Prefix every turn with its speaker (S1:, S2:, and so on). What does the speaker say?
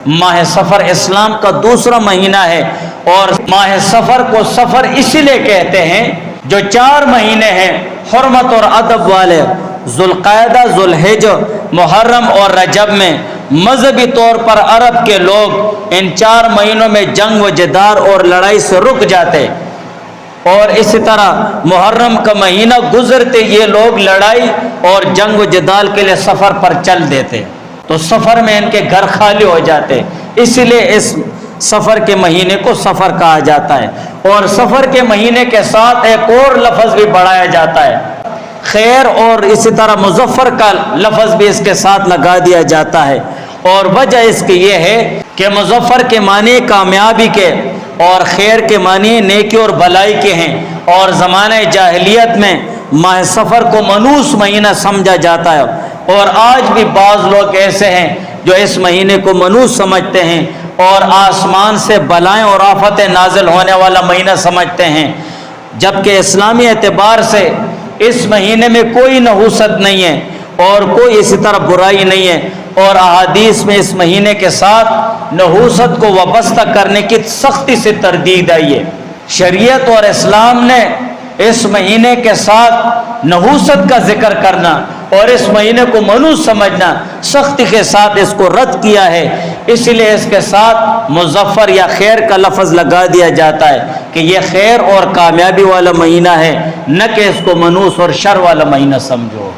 S1: ماہ سفر اسلام کا دوسرا مہینہ ہے، اور ماہ سفر کو سفر اسی لیے کہتے ہیں جو 4 مہینے ہیں حرمت اور ادب والے، ذوالقعدہ، ذوالحجہ، محرم اور رجب میں مذہبی طور پر عرب کے لوگ ان 4 مہینوں میں جنگ و جدال اور لڑائی سے رک جاتے، اور اسی طرح محرم کا مہینہ گزرتے یہ لوگ لڑائی اور جنگ و جدال کے لیے سفر پر چل دیتے، تو سفر میں ان کے گھر خالی ہو جاتے، اسی لیے اس سفر کے مہینے کو سفر کہا جاتا ہے۔ اور سفر کے مہینے کے ساتھ ایک اور لفظ بھی بڑھایا جاتا ہے، خیر، اور اسی طرح مظفر کا لفظ بھی اس کے ساتھ لگا دیا جاتا ہے، اور وجہ اس کی یہ ہے کہ مظفر کے معنی کامیابی کے اور خیر کے معنی نیکی اور بھلائی کے ہیں، اور زمانہ جاہلیت میں ماہ سفر کو منحوس مہینہ سمجھا جاتا ہے، اور آج بھی بعض لوگ ایسے ہیں جو اس مہینے کو منحوس سمجھتے ہیں اور آسمان سے بلائیں اور آفتیں نازل ہونے والا مہینہ سمجھتے ہیں، جبکہ اسلامی اعتبار سے اس مہینے میں کوئی نحوست نہیں ہے اور کوئی اسی طرح برائی نہیں ہے، اور احادیث میں اس مہینے کے ساتھ نحوست کو وابستہ کرنے کی سختی سے تردید آئی ہے۔ شریعت اور اسلام نے اس مہینے کے ساتھ نحوست کا ذکر کرنا اور اس مہینے کو منحوس سمجھنا سختی کے ساتھ اس کو رد کیا ہے، اس لیے اس کے ساتھ مظفر یا خیر کا لفظ لگا دیا جاتا ہے کہ یہ خیر اور کامیابی والا مہینہ ہے، نہ کہ اس کو منحوس اور شر والا مہینہ سمجھو۔